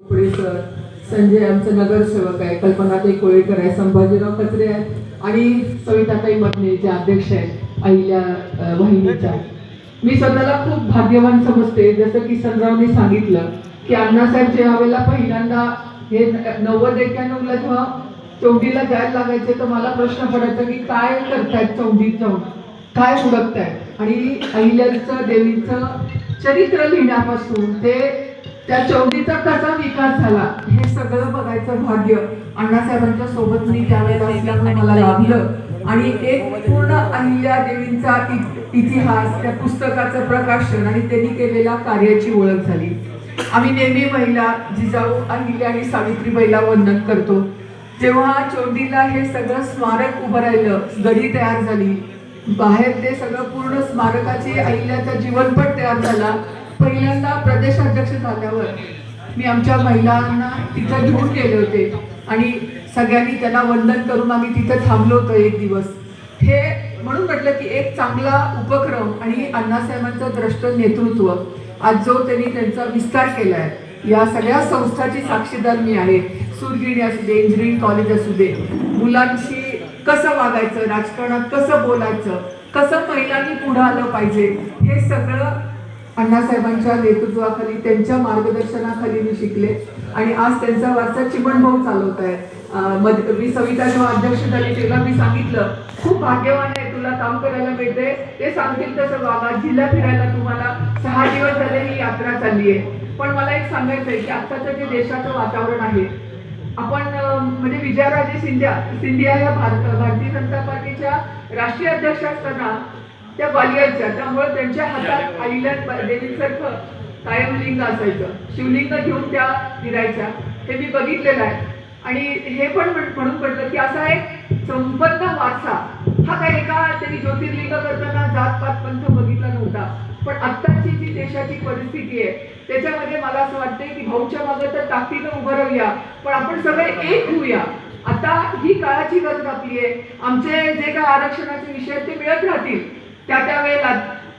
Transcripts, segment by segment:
पुढे सर, संजय आमचं नगरसेवक आहे, कल्पनाताई कोळेकर आहे, संभाजीराव कचरे आहेत आणि सविताताई मदने जे अध्यक्ष आहेत अहिल्या वाहिनीच्या. मी स्वतःला खूप भाग्यवान समजते. जसं की संजयने सांगितलं की अण्णासाहेब ज्या वेळेला पहिल्यांदा हे 90-91ला जेव्हा चौंडीला जायला लागायचे तर मला प्रश्न पडायचा की काय करतायत चौंडीत जाऊन, काय हुडकतायत. आणि अहिल्याचं देवीचं चरित्र लिहिण्यापासून ते त्या चौंडीचा कसा विकास झाला हे सगळं बघायचं भाग्य अण्णासाहेबांच्या सोबत मी त्यावेळेला असल्यामुळे मला लाभलं. आणि एक पूर्ण अहिल्या देवींचा इतिहास, त्या पुस्तकाचं प्रकाशन आणि त्यांनी केलेल्या कार्याची ओळख झाली. आम्ही नेहमी महिला जिजाऊ अहिल्या आणि सावित्रीबाईला वंदन करतो. जेव्हा चौंडीला हे सगळं स्मारक उभं राहिलं, गडी तयार झाली, बाहेर ते सगळं पूर्ण स्मारकाची अहिल्याचा जीवनपट तयार झाला. पहिल्यांदा प्रदेशाध्यक्ष झाल्यावर मी आमच्या महिलांना तिथं घेऊन गेले होते आणि सगळ्यांनी त्यांना वंदन करून आम्ही तिथं थांबलो होतो एक दिवस. हे म्हणून म्हटलं की एक चांगला उपक्रम आणि अण्णासाहेबांचं द्रष्ट नेतृत्व आज जो त्यांनी त्यांचा विस्तार केला आहे, या सगळ्या संस्थाची साक्षीदार मी आहे. सूरगिरणी असू दे, इंजिनिअरिंग कॉलेज असू दे, मुलांशी कसं वागायचं, राजकारणात कसं बोलायचं, कसं महिलांनी पुढं आलं पाहिजे, हे सगळं अण्णासाहेबांच्या नेतृत्वाखाली, त्यांच्या मार्गदर्शनाखाली मी शिकले. आणि आज त्यांचा वारसा चिमणभाऊ चालवत आहे. मी सविता जेव्हा अध्यक्ष झाली तेव्हा मी सांगितलं खूप भाग्यवान आहे, तुला काम करायला मिळते, ते सांगतील तसं वागा. जिल्हा फिरायला तुम्हाला 6 दिवस झाले ही यात्रा चालली आहे. पण मला एक सांगायचं आहे की आत्ताचं जे देशाचं वातावरण आहे, आपण म्हणजे विजयाराजे सिंधिया या भारतीय जनता पार्टीच्या राष्ट्रीय अध्यक्ष असताना त्या ग्वालियरच्या, त्यामुळे त्यांच्या हातात अहिल्या देवीसारखं कायम लिंग असायचं, शिवलिंग घेऊन त्या फिरायच्या. हे मी बघितलेलं आहे. आणि हे पण म्हणून म्हटलं की असा एक संपन्न वारसा हा काय एका त्यांनी ज्योतिर्लिंग करताना जातपात पंथ बघितला नव्हता. पण आत्ताची जी देशाची परिस्थिती आहे त्याच्यामध्ये मला असं वाटतंय की भाऊच्या मागे तर ताकदीनं उभं राहूया, पण आपण सगळे एक होऊया. आता ही काळाची गरज आपली आहे. आमचे जे काय आरक्षणाचे विषय ते मिळत राहतील त्या वेळेला.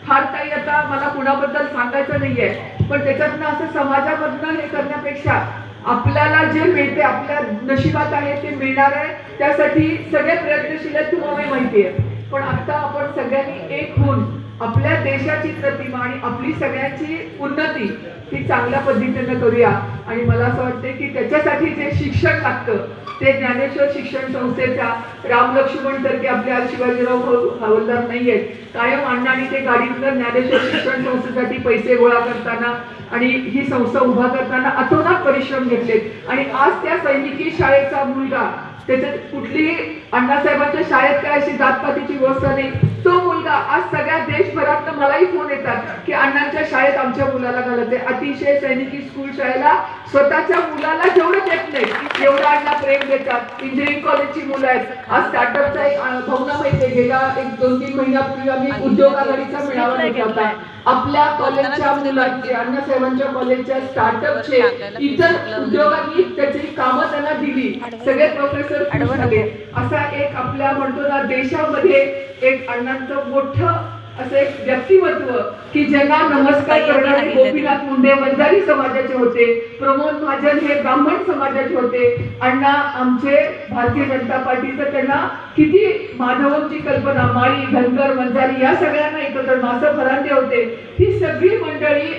फार काही आता मला कुणाबद्दल सांगायचं नाहीये, पण त्याच्यातनं असं समाजामधनं हे करण्यापेक्षा आपल्याला जे मिळते, आपल्या नशिबात आहे ते मिळणार आहे, त्यासाठी सगळे प्रयत्नशील आहेत, तुम्हाला माहिती आहे. पण आता आपण सगळ्यांनी एक होऊन आपल्या देशाची प्रतिमा आणि आपली सगळ्यांची उन्नती ही चांगल्या पद्धतीने करूया. आणि मला असं वाटतं की त्याच्यासाठी जे शिक्षण लागतं ते ज्ञानेश्वर शिक्षण संस्थेच्या राम लक्ष्मण सारखे आपल्या शिवाजीराव हवालदार नाही आहेत. कायम अण्णांनी ते गाडीतनं ज्ञानेश्वर शिक्षण संस्थेसाठी पैसे गोळा करताना आणि ही संस्था उभा करताना अतोनात परिश्रम घेतलेत. आणि आज त्या सैनिकी शाळेचा मुलगा, त्याच्यात कुठलीही अण्णासाहेबांच्या शाळेत काय अशी जातपातीची व्यवस्था नाही, तो मुलगा आज सगळ्या देशभरातनं मलाही फोन येतात की अण्णांच्या शाळेत आमच्या मुलाला घालते. अतिशय सैनिकी स्कूल शाळेला स्वतःच्या मुलाला जेवढं देत नाही एवढं अण्णा प्रेम देतात. इंजिनिअरिंग कॉलेजची मुलं आहेत. आज स्टार्टअपचा एक भावना माहिती, गेल्या 1-2-3 महिन्यापूर्वी आम्ही उद्योग आघाडीचा मेळावा घेतला होता. आपल्या कॉलेजच्या मुलांचे, अण्णासाहेबांच्या कॉलेजच्या स्टार्टअपचे, इतर उद्योगांनी त्याची कामं त्यांना दिली, सगळे प्रोफेसर खुश झाले. असा एक आपल्या म्हणतो ना देशामध्ये एक अण्णांचं मोठं असं एक व्यक्तिमत्व की ज्यांना नमस्कार करणारे गोपीनाथ मुंडे वंजारी समाजाचे होते, प्रमोद महाजन हे ब्राह्मण समाजाचे होते. अण्णा आमचे भारतीय जनता पार्टीचं त्यांना किती माधवांची कल्पना, माळी, धनगर, वंजारी या सगळ्यांना एकत्र, मासं फरांदे होते. ही सगळी मंडळी,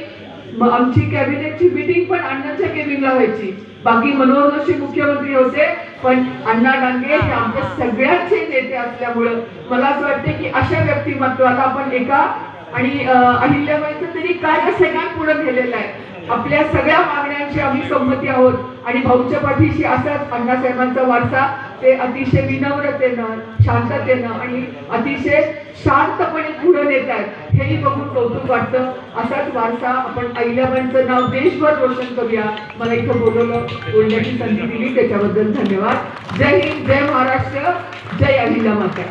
आमची कॅबिनेटची मीटिंग पण अण्णांच्या केबिनला व्हायची. बाकी मनोहर जोशी मुख्यमंत्री होते, पण अण्णा डांगे हे आमच्या सगळ्यांचे नेते असल्यामुळं मला असं वाटते की अशा व्यक्तिमत्वाला आपण एका आणि अहिल्याबाईंचं तरी कार्य सगळ्यात पुढे गेलेलं आहे. आपल्या सगळ्या मागण्यांची आम्ही संमती आहोत आणि भाऊच्या पाठीशी असाच अण्णासाहेबांचा वारसा ते अतिशय विनम्रतेनं, शांततेनं आणि अतिशय शांतपणे पुढे नेत आहेत, हेही बघून कौतुक वाटतं. असाच वारसा आपण अहिल्याबाईंचं नाव देशभर रोशन करूया. मला इथं बोलण्याची संधी दिली त्याच्याबद्दल धन्यवाद. जय हिंद, जय महाराष्ट्र, जय अहिल्या माता.